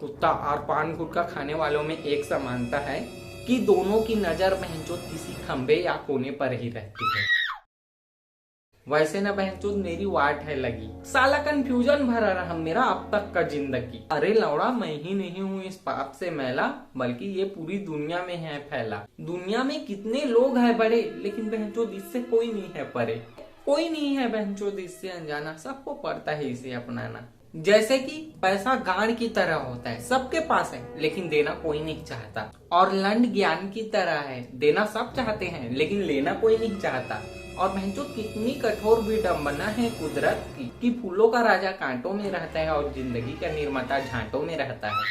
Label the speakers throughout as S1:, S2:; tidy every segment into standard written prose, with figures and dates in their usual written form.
S1: कुत्ता और पान गुटखा खाने वालों में एक समानता है कि दोनों की नजर बहनचोद किसी खंबे या कोने पर ही रहती है। वैसे ना बहनचोद मेरी वाट है लगी, साला कंफ्यूजन भरा रहा मेरा अब तक का जिंदगी। अरे लौड़ा, मैं ही नहीं हूँ इस पाप से मैला, बल्कि ये पूरी दुनिया में है फैला। दुनिया में कितने लोग हैं बड़े, लेकिन बहनचोद इससे कोई नहीं है परे। कोई नहीं है बहनचोद इससे अनजाना, सबको पड़ता है इसे अपनाना। जैसे कि पैसा गांड की तरह होता है, सबके पास है लेकिन देना कोई नहीं चाहता। और लंड ज्ञान की तरह है, देना सब चाहते हैं लेकिन लेना कोई नहीं चाहता। और बहनचोद कितनी कठोर विडंबना है कुदरत की कि फूलों का राजा कांटों में रहता है और जिंदगी का निर्माता झांटों में रहता है।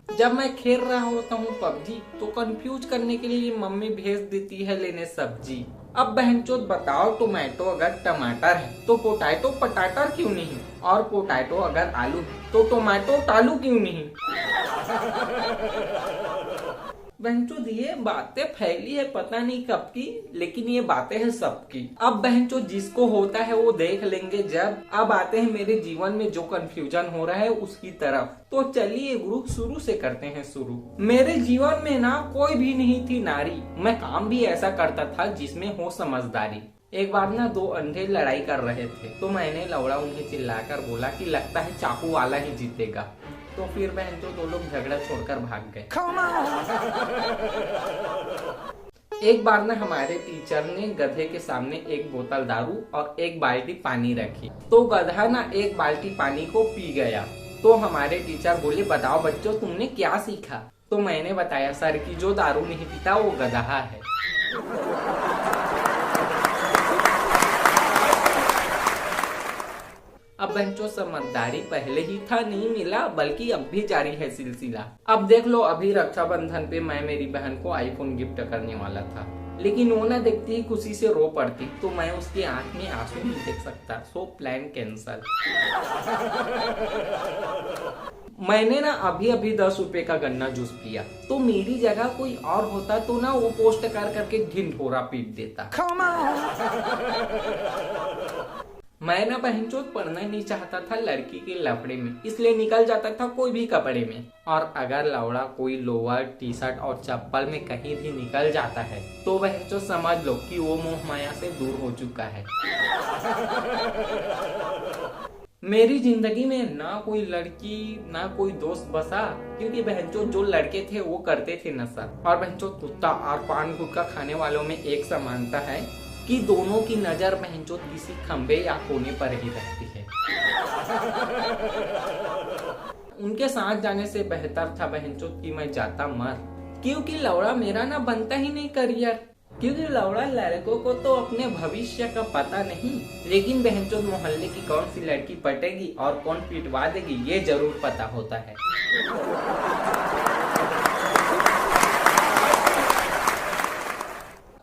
S1: जब मैं खेल रहा होता हूँ पबजी तो कंफ्यूज करने के लिए मम्मी भेज देती है लेने सब्जी। अब बहनचोद बताओ, टोमेटो अगर टमाटर है तो पोटैटो पटाटर क्यों नहीं, और पोटैटो अगर आलू है तो टोमेटो टालू क्यों नहीं। बहनचोद ये बातें फैली है पता नहीं कब की, लेकिन ये बातें हैं सबकी। अब बहनचोद जिसको होता है वो देख लेंगे जब। अब आते हैं मेरे जीवन में जो कंफ्यूजन हो रहा है उसकी तरफ। तो चलिए गुरु शुरू से करते हैं शुरू। मेरे जीवन में ना कोई भी नहीं थी नारी, मैं काम भी ऐसा करता था जिसमें हो समझदारी। एक बार ना दो अंधे लड़ाई कर रहे थे तो मैंने लौड़ा उन्हें चिल्लाकर बोला कि लगता है चाकू वाला ही जीतेगा। तो फिर बहनचोद दो लोग झगड़ा छोड़कर भाग गए। एक बार ना हमारे टीचर ने गधे के सामने एक बोतल दारू और एक बाल्टी पानी रखी, तो गधा ना एक बाल्टी पानी को पी गया। तो हमारे टीचर बोले, बताओ बच्चों तुमने क्या सीखा। तो मैंने बताया, सर कि जो दारू नहीं पीता वो गधा है। अब बहनचोद समझदारी पहले ही था नहीं मिला, बल्कि अब भी जारी है सिलसिला। अब देख लो, अभी रक्षाबंधन पे मैं मेरी बहन को आईफोन गिफ्ट करने वाला था, लेकिन वो ना देखती ही खुशी से रो पड़ती, तो मैं उसकी आंख में आंसू नहीं देख सकता, सो प्लान कैंसल। मैंने ना अभी अभी 10 रुपए का गन्ना जूस पिया, तो मेरी जगह कोई और होता तो ना वो पोस्ट कर करके ढिंढोरा पीट देता। मैं ना बहनचोद पढ़ना नहीं चाहता था लड़की के लफड़े में, इसलिए निकल जाता था कोई भी कपड़े में। और अगर लौड़ा कोई लोअर टी शर्ट और चप्पल में कहीं भी निकल जाता है तो बहनचोद समझ लो कि वो मोह माया से दूर हो चुका है। मेरी जिंदगी में ना कोई लड़की ना कोई दोस्त बसा, क्योंकि बहनचोद जो लड़के थे वो करते थे नशा। और बहनचोद कुत्ता और पान गुटखा खाने वालों में एक समानता है कि दोनों की नजर बहनचोद किसी खंबे या कोने पर ही रहती है। उनके साथ जाने से बेहतर था बहनचोद कि मैं जाता मर, क्योंकि लौड़ा मेरा ना बनता ही नहीं करियर। क्योंकि लौड़ा लड़कों को तो अपने भविष्य का पता नहीं, लेकिन बहनचोद मोहल्ले की कौन सी लड़की पटेगी और कौन पिटवा देगी ये जरूर पता होता है।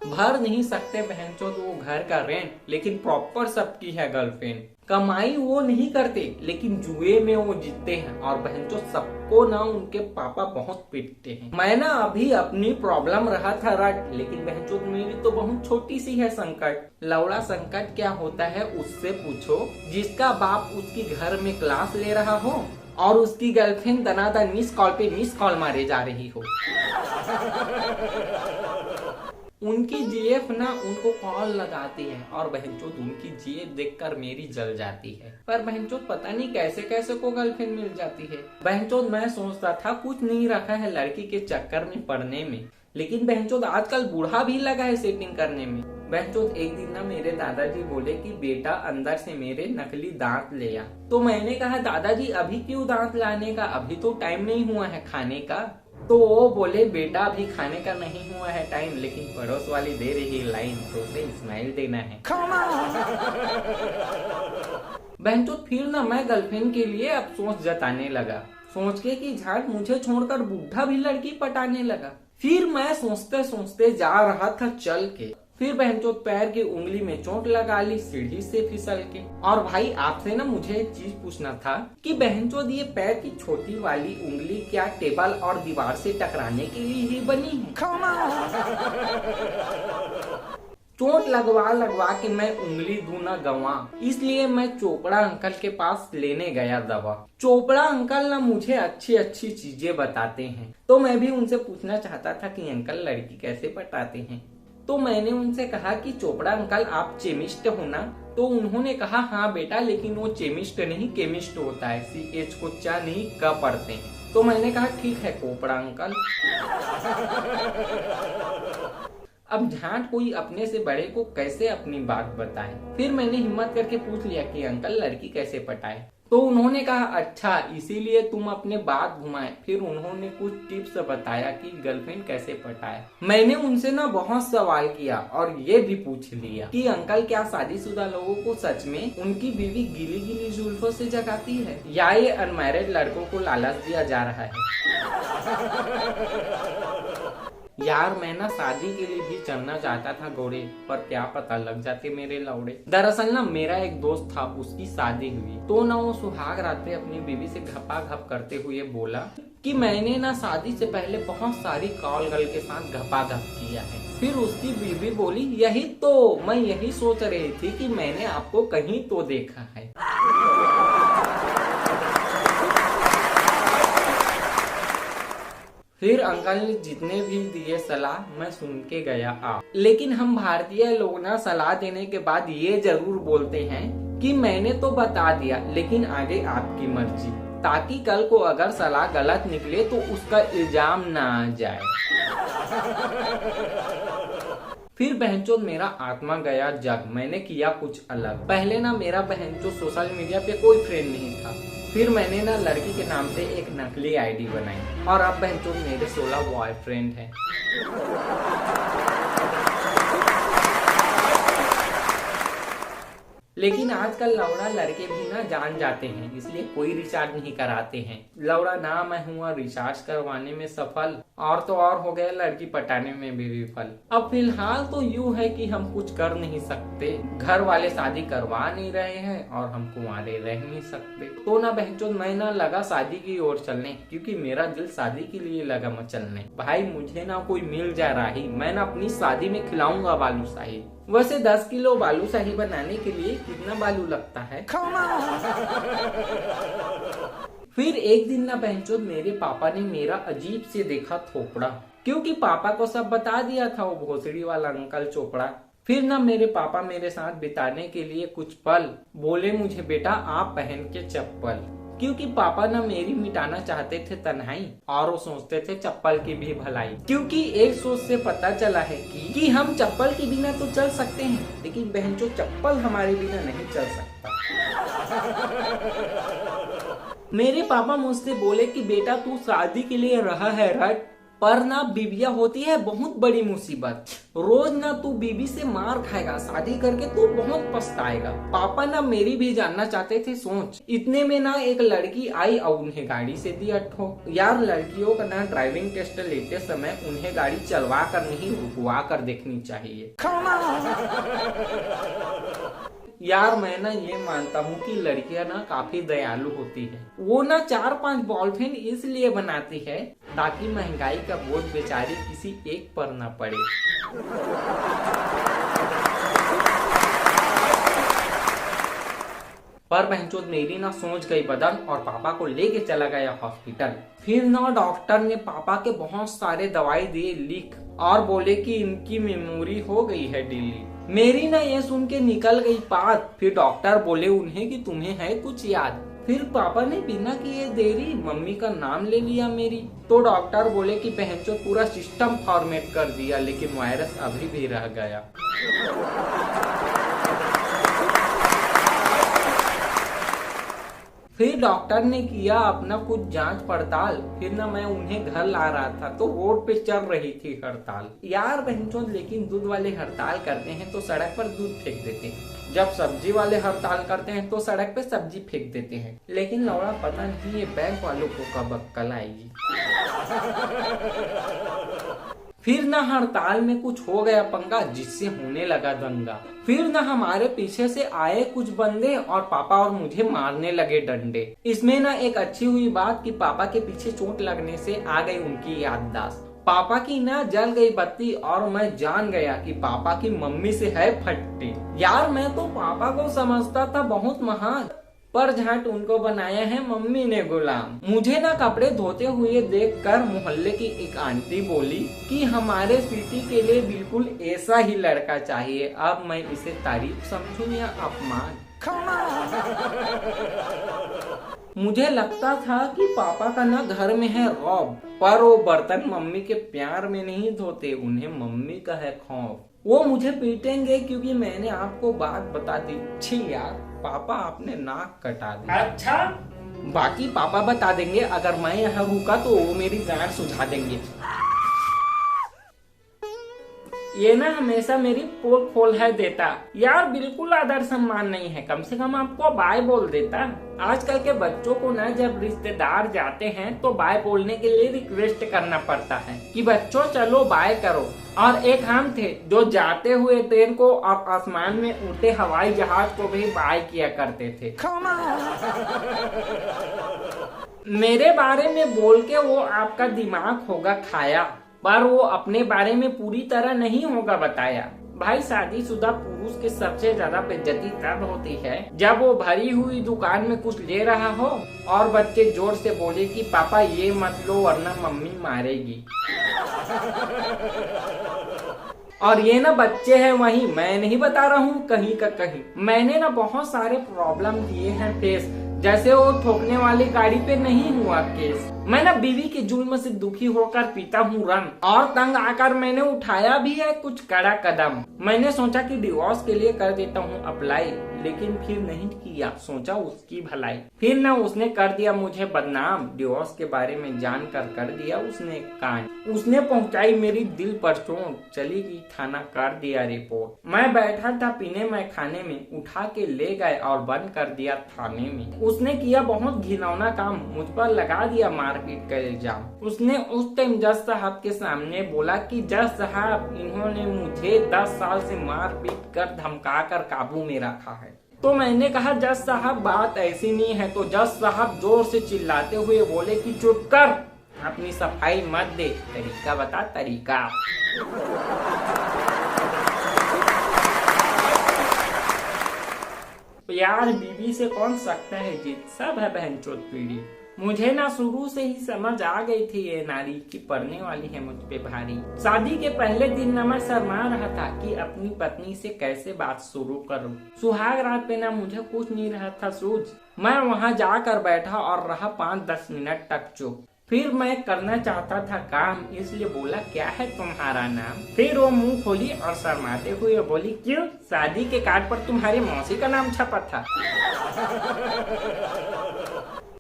S1: भर नहीं सकते बहनचोद वो घर का रेंट, लेकिन प्रॉपर सबकी है गर्लफ्रेंड। कमाई वो नहीं करते लेकिन जुए में वो जीतते हैं, और बहनचोद सबको ना उनके पापा बहुत पीटते हैं। मैं ना अभी अपनी प्रॉब्लम रहा था रट, लेकिन बहनचोद मेरी तो बहुत छोटी सी है संकट। लौड़ा संकट क्या होता है उससे पूछो, जिसका बाप उसकी घर में क्लास ले रहा हो और उसकी गर्लफ्रेंड दनादन मिस कॉल पे मिस कॉल मारे जा रही हो। उनकी जीएफ ना उनको कॉल लगाती है और बहनचोद उनकी जीएफ देखकर मेरी जल जाती है। पर बहनचोद पता नहीं कैसे कैसे को गर्लफ्रेंड मिल जाती है। बहनचोद मैं सोचता था कुछ नहीं रखा है लड़की के चक्कर में पड़ने में, लेकिन बहनचोद आजकल बूढ़ा भी लगा है सेटिंग करने में। बहनचोद एक दिन ना मेरे दादाजी बोले कि बेटा अंदर से मेरे नकली दांत ले आ। तो मैंने कहा, दादाजी अभी क्यों दांत लाने का, अभी तो टाइम नहीं हुआ है खाने का। तो वो बोले, बेटा अभी खाने का नहीं हुआ है टाइम, लेकिन पड़ोस वाली दे रही लाइन तो उसे स्माइल देना है। बहनचोद फिर ना मैं गर्लफ्रेंड के लिए अफसोस जताने लगा, सोच के कि झाट मुझे छोड़कर बूढ़ा भी लड़की पटाने लगा। फिर मैं सोचते सोचते जा रहा था चल के, फिर बहनचोद पैर की उंगली में चोट लगा ली सीढ़ी से फिसल के। और भाई आपसे ना मुझे एक चीज पूछना था कि बहनचोद ये पैर की छोटी वाली उंगली क्या टेबल और दीवार से टकराने के लिए ही बनी है? चोट लगवा के मैं उंगली दूं ना गवा, इसलिए मैं चोपड़ा अंकल के पास लेने गया दवा। चोपड़ा अंकल ना मुझे अच्छी अच्छी चीजें बताते हैं, तो मैं भी उनसे पूछना चाहता था कि अंकल लड़की कैसे पटाते हैं। तो मैंने उनसे कहा कि चोपड़ा अंकल आप केमिस्ट हो ना? तो उन्होंने कहा हाँ बेटा, लेकिन वो केमिस्ट नहीं केमिस्ट होता है, CH को चा नहीं क पढ़ते हैं। तो मैंने कहा ठीक है चोपड़ा अंकल। अब झांट कोई अपने से बड़े को कैसे अपनी बात बताए। फिर मैंने हिम्मत करके पूछ लिया कि अंकल लड़की कैसे पटाए। तो उन्होंने कहा अच्छा इसीलिए तुम अपने बात घुमाए। फिर उन्होंने कुछ टिप्स बताया कि गर्लफ्रेंड कैसे पटाए। मैंने उनसे ना बहुत सवाल किया और ये भी पूछ लिया कि अंकल क्या शादीशुदा लोगों को सच में उनकी बीवी गीली गीली जुल्फों से जगाती है, या ये अनमैरिड लड़कों को लालच दिया जा रहा है। यार मैं ना शादी के लिए भी चलना चाहता था घोड़े, पर क्या पता लग जाते मेरे लौड़े। दरअसल ना मेरा एक दोस्त था, उसकी शादी हुई तो ना वो सुहाग रात में अपनी बीवी से घपा घप करते हुए बोला कि मैंने ना शादी से पहले बहुत सारी कॉल गर्ल के साथ घपा घप किया है। फिर उसकी बीवी बोली यही तो मैं यही सोच रही थी कि मैंने आपको कहीं तो देखा है। फिर अंकल ने जितने भी दिए सलाह मैं सुन के गया आ। लेकिन हम भारतीय लोग ना सलाह देने के बाद ये जरूर बोलते हैं कि मैंने तो बता दिया लेकिन आगे आपकी मर्जी, ताकि कल को अगर सलाह गलत निकले तो उसका इल्जाम ना आ जाए। फिर बहनचोद मेरा आत्मा गया जग, मैंने किया कुछ अलग। पहले ना मेरा बहनचोद सोशल मीडिया पे कोई फ्रेंड नहीं था। फिर मैंने ना लड़की के नाम से एक नकली आईडी बनाई और अब बहनचोद मेरे 16 बॉयफ्रेंड हैं। लेकिन आजकल लौड़ा लड़के भी ना जान जाते हैं, इसलिए कोई रिचार्ज नहीं कराते हैं। लौड़ा ना मैं हुआ रिचार्ज करवाने में सफल, और तो और हो गया लड़की पटाने में भी विफल। अब फिलहाल तो यूँ है कि हम कुछ कर नहीं सकते, घर वाले शादी करवा नहीं रहे हैं और हम कुंवारे रह नहीं सकते। तो ना बहनचोद मैं ना लगा शादी की ओर चलने, क्योंकि मेरा दिल शादी के लिए लगा मचलने। भाई मुझे ना कोई मिल जा राही, मैं ना अपनी शादी में खिलाऊंगा बालूशाही। वैसे 10 किलो बालूशाही बनाने के लिए कितना बालू लगता है? फिर एक दिन ना बहनचोद मेरे पापा ने मेरा अजीब से देखा थोपड़ा, क्योंकि पापा को सब बता दिया था वो भोसड़ी वाला अंकल चोपड़ा। फिर ना मेरे पापा मेरे साथ बिताने के लिए कुछ पल बोले मुझे बेटा आप पहन के चप्पल, क्योंकि पापा ना मेरी मिटाना चाहते थे तन्हाई और वो सोचते थे चप्पल की भी भलाई। क्योंकि एक सोच से पता चला है कि हम चप्पल के बिना तो चल सकते हैं, लेकिन बहनचोद चप्पल हमारे बिना नहीं चल सकता। मेरे पापा मुझसे बोले कि बेटा तू शादी के लिए रहा है रट, पर ना बीबिया होती है बहुत बड़ी मुसीबत। रोज ना तू बीबी से मार खाएगा, शादी करके तू बहुत पछताएगा। पापा ना मेरी भी जानना चाहते थे सोच। इतने में ना एक लड़की आई और उन्हें गाड़ी से दी अट्ठो। यार लड़कियों का ना ड्राइविंग टेस्ट लेते समय उन्हें गाड़ी चलवा कर नहीं रुकवा कर देखनी चाहिए। यार मैं ना ये मानता हूँ कि लड़कियां ना काफी दयालु होती है। वो ना 4-5 बॉयफ्रेंड इसलिए बनाती है ताकि महंगाई का बोझ बेचारी किसी एक पर ना पड़े। पर बहनचोद मेरी ना सोच गई बदल और पापा को लेके चला गया हॉस्पिटल। फिर ना डॉक्टर ने पापा के बहुत सारे दवाई दिए लिख और बोले कि इनकी मेमोरी हो गई है डिलीट। मेरी ना ये सुन के निकल गई बात। फिर डॉक्टर बोले उन्हें कि तुम्हें है कुछ याद। फिर पापा ने बिना किए देरी मम्मी का नाम ले लिया मेरी। तो डॉक्टर बोले कि बहनचोद पूरा सिस्टम फॉर्मेट कर दिया, लेकिन वायरस अभी भी रह गया। फिर डॉक्टर ने किया अपना कुछ जांच पड़ताल। फिर ना मैं उन्हें घर ला रहा था तो रोड पे चल रही थी हड़ताल। यार बहनचोद लेकिन दूध वाले हड़ताल करते हैं तो सड़क पर दूध फेंक देते हैं, जब सब्जी वाले हड़ताल करते हैं तो सड़क पे सब्जी फेंक देते हैं। लेकिन लौड़ा पता नहीं ये बैंक वालों को कब अक्कल आएगी। फिर ना हड़ताल में कुछ हो गया पंगा जिससे होने लगा दंगा। फिर ना हमारे पीछे से आए कुछ बंदे और पापा और मुझे मारने लगे डंडे। इसमें ना एक अच्छी हुई बात कि पापा के पीछे चोट लगने से आ गई उनकी याददाश्त। पापा की ना जल गई बत्ती और मैं जान गया कि पापा की मम्मी से है फट्टी। यार मैं तो पापा को समझता था बहुत महान, पर झाट उनको बनाया है मम्मी ने गुलाम। मुझे ना कपड़े धोते हुए देखकर मोहल्ले की एक आंटी बोली कि हमारे स्वीटी के लिए बिल्कुल ऐसा ही लड़का चाहिए। अब मैं इसे तारीफ समझूं या अपमान? मुझे लगता था कि पापा का ना घर में है रौब, पर वो बर्तन मम्मी के प्यार में नहीं धोते, उन्हें मम्मी का है खौफ। वो मुझे पीटेंगे क्योंकि मैंने आपको बात बता दी। छी यार, पापा आपने नाक कटा दी। अच्छा, बाकी पापा बता देंगे। अगर मैं यहाँ रुका तो वो मेरी गांड सुझा देंगे। ये ना हमेशा मेरी पोल खोल है देता। यार बिल्कुल आदर सम्मान नहीं है, कम से कम आपको बाय बोल देता। आजकल के बच्चों को ना जब रिश्तेदार जाते हैं तो बाय बोलने के लिए रिक्वेस्ट करना पड़ता है कि बच्चों चलो बाय करो। और एक हम थे जो जाते हुए ट्रेन को और आसमान में उड़ते हवाई जहाज को भी बाय किया करते थे। मेरे बारे में बोल के वो आपका दिमाग होगा खाया, पर वो अपने बारे में पूरी तरह नहीं होगा बताया। भाई शादीशुदा पुरुष के सबसे ज्यादा बेइज्जती तब होती है जब वो भरी हुई दुकान में कुछ ले रहा हो और बच्चे जोर से बोले कि पापा ये मत लो वरना मम्मी मारेगी। और ये ना बच्चे हैं वही, मैं नहीं बता रहा हूँ कहीं का कहीं। मैंने ना बहुत सारे प्रॉब्लम दिए हैं फेस, जैसे वो ठोकने वाली गाड़ी पे नहीं हुआ केस। मैं ना बीवी के जुल्म से दुखी होकर पीता हूँ रम, और तंग आकर मैंने उठाया भी है कुछ कड़ा कदम। मैंने सोचा कि डिवोर्स के लिए कर देता हूँ अप्लाई, लेकिन फिर नहीं किया, सोचा उसकी भलाई। फिर ना उसने कर दिया मुझे बदनाम, डिवोर्स के बारे में जानकर कर दिया उसने कांड। उसने पहुंचाई मेरी दिल पर चोट, चली गई थाना कर दिया रिपोर्ट। मैं बैठा था पीने में खाने में, उठा के ले गए और बंद कर दिया थाने में। उसने किया बहुत घिनौना काम, मुझ पर लगा दिया मारपीट का इल्जाम। उसने उस टाइम जज साहब के सामने बोला कि जज साहब इन्होंने मुझे 10 साल से मारपीट कर धमका कर काबू में रखा है। तो मैंने कहा जज साहब बात ऐसी नहीं है। तो जज साहब जोर से चिल्लाते हुए बोले कि चुप कर, अपनी सफाई मत दे, तरीका बता तरीका। यार बीवी से कौन सकता है जीत, सब है बहनचोद पीढ़ी। मुझे ना शुरू से ही समझ आ गई थी ये नारी की पड़ने वाली है मुझ पे भारी। शादी के पहले दिन ना मैं शर्मा रहा था कि अपनी पत्नी से कैसे बात शुरू करूं। सुहाग रात पे ना मुझे कुछ नहीं रहा था सूझ। मैं वहां जाकर बैठा और रहा 5-10 मिनट तक चुप। फिर मैं करना चाहता था काम, इसलिए बोला क्या है तुम्हारा नाम। फिर वो मुंह खोली और शर्माते हुए बोली क्यों, शादी के कार्ड पर तुम्हारी मौसी का नाम छपा था।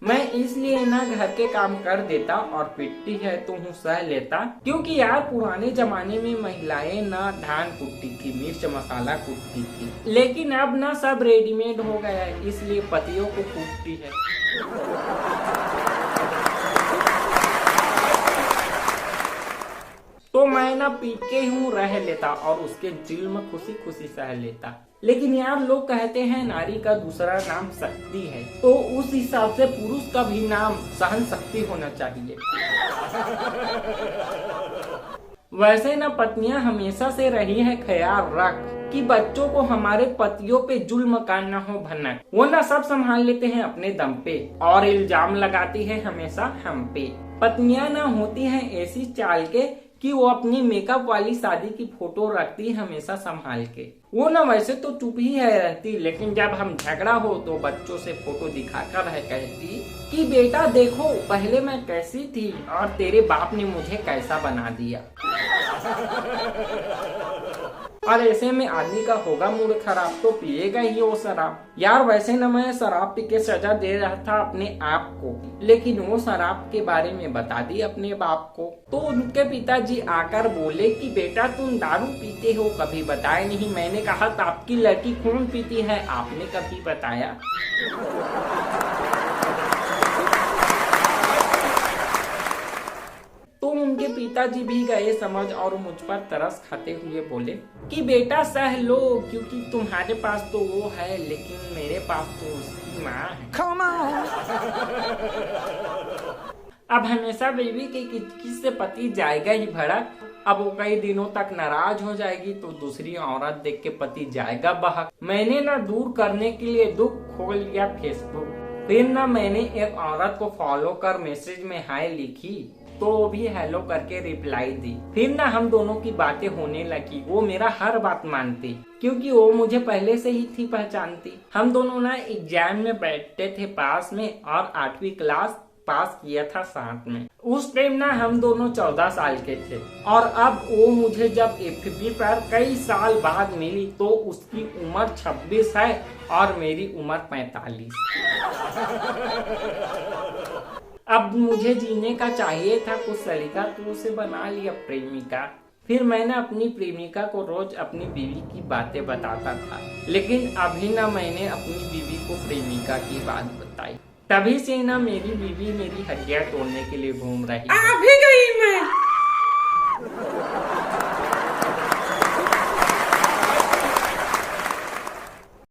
S1: मैं इसलिए ना घर के काम कर देता और पिटती है तो हूँ सह लेता, क्योंकि यार पुराने जमाने में महिलाएं ना धान कुटती थी, मिर्च मसाला कुटती थी। लेकिन अब ना सब रेडीमेड हो गया है, इसलिए पतियों को कूटती है। तो मैं ना पीट के हूँ रह लेता और उसके जुल्म खुशी खुशी सह लेता। लेकिन यार लोग कहते हैं नारी का दूसरा नाम शक्ति है, तो उस हिसाब से पुरुष का भी नाम सहन शक्ति होना चाहिए। वैसे ना पत्नियां हमेशा से रही है ख्याल रख कि बच्चों को हमारे पतियों पे जुल्म का न हो भनक। वो ना सब संभाल लेते हैं अपने दम पे और इल्जाम लगाती है हमेशा हम पे। पत्नियां ना होती हैं ऐसी चाल के कि वो अपनी मेकअप वाली शादी की फोटो रखती है हमेशा संभाल के। वो ना वैसे तो चुप ही है रहती, लेकिन जब हम झगड़ा हो तो बच्चों से फोटो दिखाकर है कहती कि बेटा देखो पहले मैं कैसी थी और तेरे बाप ने मुझे कैसा बना दिया। और ऐसे में आदमी का होगा मूड खराब तो पिएगा ही वो शराब। यार वैसे न मैं शराब पी के सजा दे रहा था अपने आप को, लेकिन वो शराब के बारे में बता दी अपने बाप को। तो उनके पिताजी आकर बोले कि बेटा तुम दारू पीते हो, कभी बताया नहीं। मैंने कहा तो आपकी लड़की खून पीती है, आपने कभी बताया? तो उनके पिताजी भी गए समझ और मुझ पर तरस खाते हुए बोले कि बेटा सह लो, क्योंकि तुम्हारे पास तो वो है लेकिन मेरे पास तो उसकी माँ है। अब हमेशा बीवी की किचकिच से पति जाएगा ही भड़क। अब वो कई दिनों तक नाराज हो जाएगी तो दूसरी औरत देख के पति जाएगा बहक। मैंने ना दूर करने के लिए दुख खोल लिया फेसबुक। फिर ना मैंने एक औरत को फॉलो कर मैसेज में हाय लिखी तो वो भी हेलो करके रिप्लाई दी। फिर ना हम दोनों की बातें होने लगी। वो मेरा हर बात मानती क्योंकि वो मुझे पहले से ही थी पहचानती। हम दोनों ना एग्जाम में बैठते थे पास में और 8वीं क्लास पास किया था साथ में। उस टाइम ना हम दोनों 14 साल के थे और अब वो मुझे जब FB पर कई साल बाद मिली तो उसकी उम्र 26 है और मेरी उम्र 45। अब मुझे जीने का चाहिए था कुछ सलीका तो उसे बना लिया प्रेमिका। फिर मैंने अपनी प्रेमिका को रोज अपनी बीवी की बातें बताता था, लेकिन अभी ना मैंने अपनी बीवी को प्रेमिका की बात बताई। तभी से ना मेरी बीवी मेरी हड्डियां तोड़ने के लिए घूम रही।
S2: आ भी गई मैं।